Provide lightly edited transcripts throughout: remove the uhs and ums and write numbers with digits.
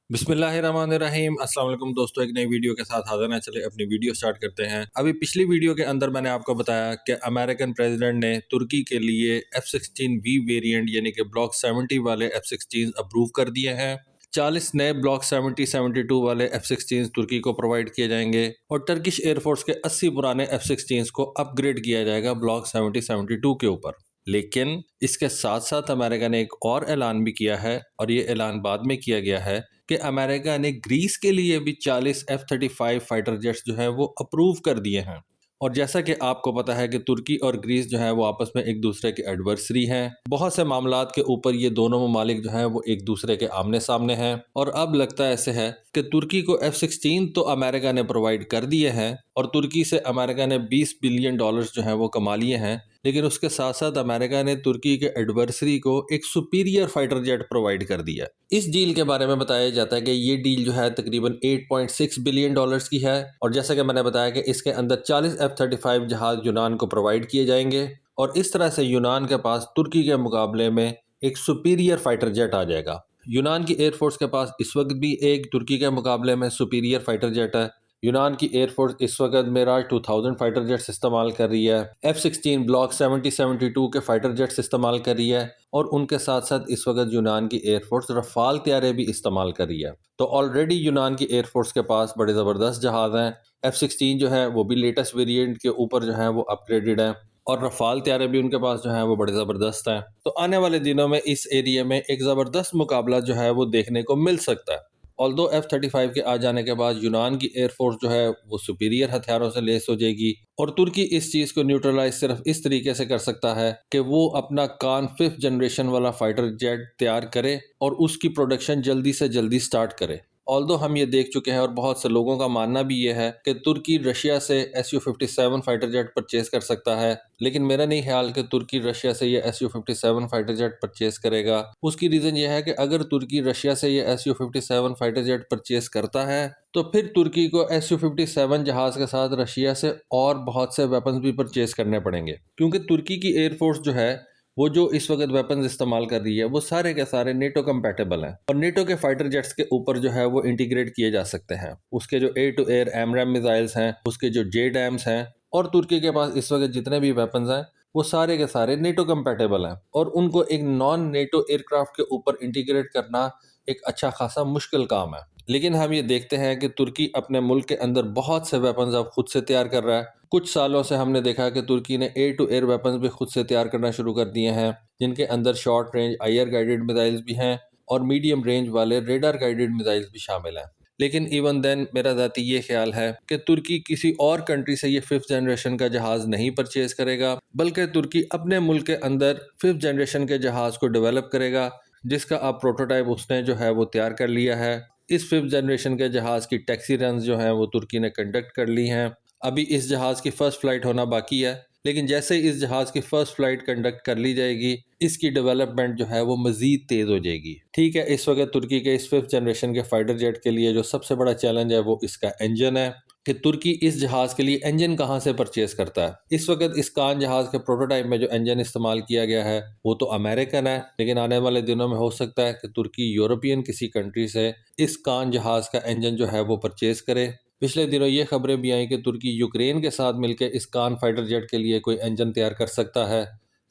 बिस्मिल्लाहिर्रहमानिर्रहीम। अस्सलाम वालेकुम दोस्तों, एक नई वीडियो के साथ हाजिर हैं। चले अपनी वीडियो स्टार्ट करते हैं। अभी पिछली वीडियो के अंदर मैंने आपको बताया कि अमेरिकन प्रेसिडेंट ने तुर्की के लिए F-16V वेरिएंट यानी कि ब्लॉक 70 वाले F-16 अप्रूव कर दिए हैं। 40 नए ब्लॉक 70-72 वाले F-16 तुर्की को प्रोवाइड किए जाएंगे और टर्किश एयरफोर्स के 80 पुराने F-16 को अपग्रेड किया जाएगा ब्लॉक 70-72 के ऊपर। लेकिन इसके साथ साथ अमेरिका ने एक और ऐलान भी किया है, और ये ऐलान बाद में किया गया है कि अमेरिका ने ग्रीस के लिए भी 40 F-35 फाइटर जेट्स जो है वो अप्रूव कर दिए हैं। और जैसा कि आपको पता है कि तुर्की और ग्रीस जो है वो आपस में एक दूसरे के एडवर्सरी हैं। बहुत से मामलात के ऊपर ये दोनों ममालिक जो हैं वो एक दूसरे के आमने सामने हैं, और अब लगता ऐसे है कि तुर्की को F-16 तो अमेरिका ने प्रोवाइड कर दिए हैं और तुर्की से अमेरिका ने $20 बिलियन जो है वो कमा लिए हैं। लेकिन उसके साथ साथ अमेरिका ने तुर्की के एडवर्सरी को एक सुपीरियर फाइटर जेट प्रोवाइड कर दिया। इस डील के बारे में बताया जाता है कि ये डील जो है तकरीबन $8.6 बिलियन की है, और जैसा कि मैंने बताया कि इसके अंदर 40 F-35 जहाज यूनान को प्रोवाइड किए जाएंगे, और इस तरह से यूनान के पास तुर्की के मुकाबले में एक सुपीरियर फाइटर जेट आ जाएगा। यूनान की एयरफोर्स के पास इस वक्त भी एक तुर्की के मुकाबले में सुपीरियर फाइटर जेट है। यूनान की एयरफोर्स इस वक्त मिराज 2000 फाइटर जेट्स इस्तेमाल कर रही है, F-16 ब्लॉक 70-72 के फाइटर जेट्स इस्तेमाल कर रही है, और उनके साथ साथ इस वक्त यूनान की एयरफोर्स रफाल तैयारे भी इस्तेमाल कर रही है। तो ऑलरेडी यूनान की एयरफोर्स के पास बड़े ज़बरदस्त जहाज़ हैं। F-16 जो है वो भी लेटेस्ट वेरिएंट के ऊपर जो है वो अपग्रेडेड है, और रफाल तैयारे भी उनके पास जो है वो बड़े ज़बरदस्त हैं। तो आने वाले दिनों में इस एरिया में एक ज़बरदस्त मुकाबला जो है वो देखने को मिल सकता है। ऑल्दो F-35 के आ जाने के बाद यूनान की एयरफोर्स जो है वो सुपीरियर हथियारों से लेस हो जाएगी, और तुर्की इस चीज़ को न्यूट्रलाइज सिर्फ इस तरीके से कर सकता है कि वो अपना कान 5th जनरेशन वाला फाइटर जेट तैयार करे और उसकी प्रोडक्शन जल्दी से जल्दी स्टार्ट करे। ऑल्दो हम ये देख चुके हैं, और बहुत से लोगों का मानना भी ये है कि तुर्की रशिया से Su-57 फाइटर जेट परचेज कर सकता है, लेकिन मेरा नहीं ख्याल कि तुर्की रशिया से ये Su-57 फाइटर जेट परचेज करेगा। उसकी रीज़न ये है कि अगर तुर्की रशिया से ये Su-57 फाइटर जेट परचेज करता है तो फिर तुर्की को Su-57 जहाज़ के साथ रशिया से और बहुत से वेपन्स भी परचेज करने पड़ेंगे, क्योंकि तुर्की की एयरफोर्स जो है वो जो इस वक्त वेपन्स इस्तेमाल कर रही है वो सारे के सारे नेटो कंपैटिबल हैं, और नेटो के फाइटर जेट्स के ऊपर जो है वो इंटीग्रेट किए जा सकते हैं। उसके जो air to air AMRAAM missiles हैं, उसके जो JDAMs हैं, और तुर्की के पास इस वक्त जितने भी वेपन्स हैं वो सारे के सारे नेटो कंपैटिबल हैं, और उनको एक नॉन नेटो एयरक्राफ्ट के ऊपर इंटीग्रेट करना एक अच्छा खासा मुश्किल काम है। लेकिन हम ये देखते हैं कि तुर्की अपने मुल्क के अंदर बहुत से वेपन्स अब खुद से तैयार कर रहा है। कुछ सालों से हमने देखा कि तुर्की ने एयर टू एयर वेपन्स भी खुद से तैयार करना शुरू कर दिए हैं, जिनके अंदर short range IR guided missiles भी हैं और मीडियम रेंज वाले रेडार गाइडेड मिसाइल्स भी शामिल हैं। लेकिन इवन देन मेरा ज़ाती ये ख्याल है कि तुर्की किसी और कंट्री से ये 5th जनरेशन का जहाज़ नहीं परचेज करेगा, बल्कि तुर्की अपने मुल्क के अंदर 5th जनरेशन के जहाज़ को डेवलप करेगा, जिसका अब प्रोटोटाइप उसने जो है वो तैयार कर लिया है। इस 5th जनरेशन के जहाज़ की टैक्सी रन जो हैं वो तुर्की ने कंडक्ट कर ली हैं। अभी इस जहाज़ की फ़र्स्ट फ़्लाइट होना बाकी है, लेकिन जैसे ही इस जहाज़ की फ़र्स्ट फ़्लाइट कंडक्ट कर ली जाएगी, इसकी डेवलपमेंट जो है वो मज़ीद तेज़ हो जाएगी। ठीक है, इस वक्त तुर्की के इस 5th जनरेशन के फाइटर जेट के लिए जो सबसे बड़ा चैलेंज है वो इसका इंजन है, कि तुर्की इस जहाज़ के लिए इंजन कहाँ से परचेज़ करता है। इस वक्त इस कान जहाज़ के प्रोटोटाइप में जो इंजन इस्तेमाल किया गया है वो तो अमेरिकन है, लेकिन आने वाले दिनों में हो सकता है कि तुर्की यूरोपियन किसी कंट्री से इस कान जहाज़ का इंजन जो है वो परचेज़ करे। पिछले दिनों ये खबरें भी आई कि तुर्की यूक्रेन के साथ मिलकर इस कान फाइटर जेट के लिए कोई इंजन तैयार कर सकता है।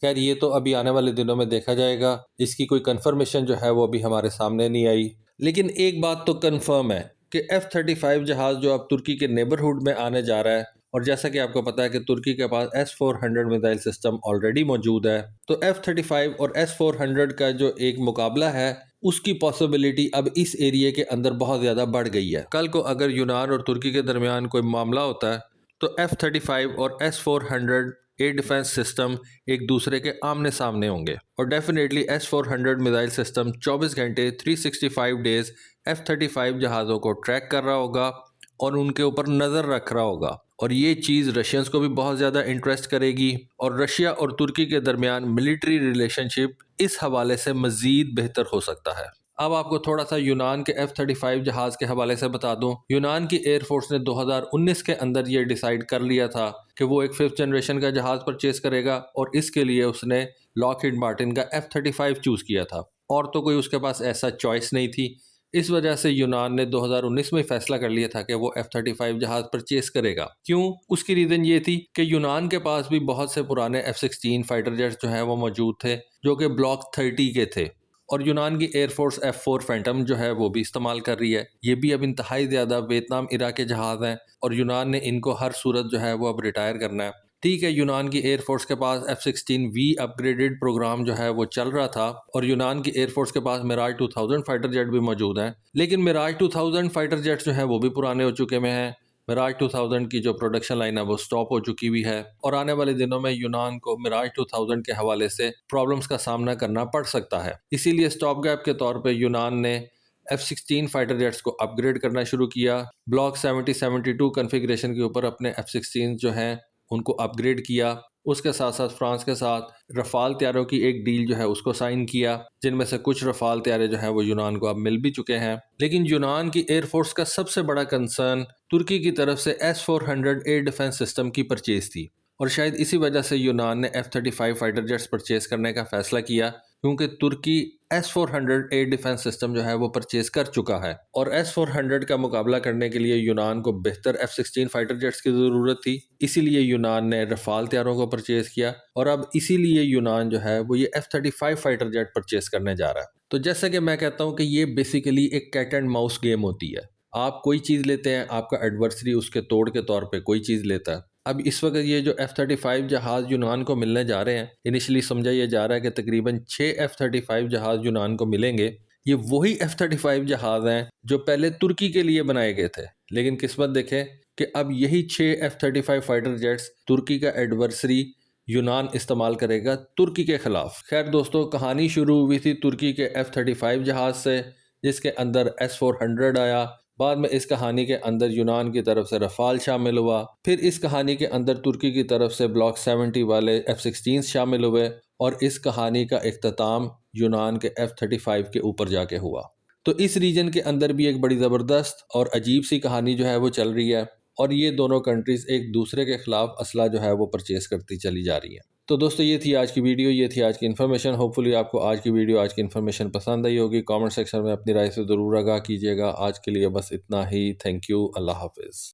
खैर, ये तो अभी आने वाले दिनों में देखा जाएगा, इसकी कोई कंफर्मेशन जो है वो अभी हमारे सामने नहीं आई। लेकिन एक बात तो कंफर्म है कि F-35 जहाज़ जो अब तुर्की के नेबरहुड में आने जा रहा है, और जैसा कि आपको पता है कि तुर्की के पास S-400 मिसाइल सिस्टम ऑलरेडी मौजूद है, तो F-35 और S-400 का जो एक मुकाबला है उसकी पॉसिबिलिटी अब इस एरिया के अंदर बहुत ज़्यादा बढ़ गई है। कल को अगर यूनान और तुर्की के दरमियान कोई मामला होता है तो F-35 और S-400 एयर डिफेंस सिस्टम एक दूसरे के आमने सामने होंगे, और डेफिनेटली S-400 मिसाइल सिस्टम 24 घंटे 365 डेज F-35 जहाज़ों को ट्रैक कर रहा होगा और उनके ऊपर नज़र रख रहा होगा, और ये चीज़ रशियंस को भी बहुत ज़्यादा इंटरेस्ट करेगी, और रशिया और तुर्की के दरमियान मिलिट्री रिलेशनशिप इस हवाले से मज़ीद बेहतर हो सकता है। अब आपको थोड़ा सा यूनान के F-35 जहाज़ के हवाले से बता दूं। यूनान की एयरफोर्स ने 2019 के अंदर ये डिसाइड कर लिया था कि वो एक 5th जनरेशन का जहाज़ परचेज करेगा, और इसके लिए उसने लॉकहीड मार्टिन का F-35 चूज़ किया था, और तो कोई उसके पास ऐसा चॉइस नहीं थी। इस वजह से यूनान ने 2019 में फैसला कर लिया था कि वो F-35 जहाज परचेज करेगा। क्यों? उसकी रीज़न ये थी कि यूनान के पास भी बहुत से पुराने F-16 फाइटर जेट्स जो हैं वो मौजूद थे, जो कि ब्लॉक 30 के थे, और यूनान की एयरफोर्स F-4 फैंटम जो है वो भी इस्तेमाल कर रही है। ये भी अब इंतहाई ज़्यादा वियतनाम इरा के जहाज़ हैं और यूनान ने इनको हर सूरत जो है वो अब रिटायर करना है। ठीक है, यूनान की एयरफोर्स के पास F-16V अपग्रेडेड प्रोग्राम जो है वो चल रहा था और यूनान की एयरफोर्स के पास मिराज 2000 फाइटर जेट भी मौजूद हैं, लेकिन मिराज 2000 फाइटर जेट्स जो हैं वो भी पुराने हो चुके में हैं। मिराज 2000 की जो प्रोडक्शन लाइन है वो स्टॉप हो चुकी हुई है और आने वाले दिनों में यूनान को मिराज 2000 के हवाले से प्रॉब्लम्स का सामना करना पड़ सकता है। इसीलिए स्टॉप गैप के तौर पर यूनान ने F-16 फाइटर जेट्स को अपग्रेड करना शुरू किया। ब्लॉक 70-72 कन्फिग्रेशन के ऊपर अपने F-16 जो हैं उनको अपग्रेड किया। उसके साथ साथ फ्रांस के साथ रफ़ाल तैयारों की एक डील जो है उसको साइन किया, जिनमें से कुछ रफ़ाल तैयारे जो हैं वो यूनान को अब मिल भी चुके हैं। लेकिन यूनान की एयरफोर्स का सबसे बड़ा कंसर्न तुर्की की तरफ से S-400 एयर डिफेंस सिस्टम की परचेज थी और शायद इसी वजह से यूनान ने F-35 फाइटर जेट्स परचेज करने का फैसला किया, क्योंकि तुर्की S-400 एयर डिफेंस सिस्टम जो है वो परचेज कर चुका है और S-400 का मुकाबला करने के लिए यूनान को बेहतर F-16 फाइटर जेट्स की ज़रूरत थी। इसीलिए यूनान ने रफ़ाल तैयारों को परचेज किया और अब इसीलिए यूनान जो है वो ये F-35 फाइटर जेट परचेज करने जा रहा है। तो जैसा कि मैं कहता हूँ कि ये बेसिकली एक कैट एंड माउस गेम होती है। आप कोई चीज़ लेते हैं, आपका एडवर्सरी उसके तोड़ के तौर पे कोई चीज़ लेता है। अब इस वक्त ये जो F-35 जहाज़ यूनान को मिलने जा रहे हैं, इनिशियली समझा ये जा रहा है कि तकरीबन 6 F-35 जहाज़ यूनान को मिलेंगे। ये वही F-35 जहाज़ हैं जो पहले तुर्की के लिए बनाए गए थे, लेकिन किस्मत देखें कि अब यही 6 F-35 फाइटर जेट्स तुर्की का एडवर्सरी यूनान इस्तेमाल करेगा तुर्की के खिलाफ। खैर दोस्तों, कहानी शुरू हुई थी तुर्की के F-35 जहाज़ से, जिसके अंदर S-400 आया। बाद में इस कहानी के अंदर यूनान की तरफ से रफ़ाल शामिल हुआ। फिर इस कहानी के अंदर तुर्की की तरफ से ब्लॉक 70 वाले F-16 शामिल हुए और इस कहानी का इख्तिताम यूनान के F-35 के ऊपर जाके हुआ। तो इस रीजन के अंदर भी एक बड़ी ज़बरदस्त और अजीब सी कहानी जो है वो चल रही है और ये दोनों कंट्रीज़ एक दूसरे के ख़िलाफ़ असला जो है वो परचेज़ करती चली जा रही हैं। तो दोस्तों, ये थी आज की वीडियो, ये थी आज की इन्फॉर्मेशन। होपफुली आपको आज की वीडियो, आज की इन्फॉर्मेशन पसंद आई होगी। कमेंट सेक्शन में अपनी राय से ज़रूर आगाह कीजिएगा। आज के लिए बस इतना ही। Thank you. अल्लाह हाफ़िज़।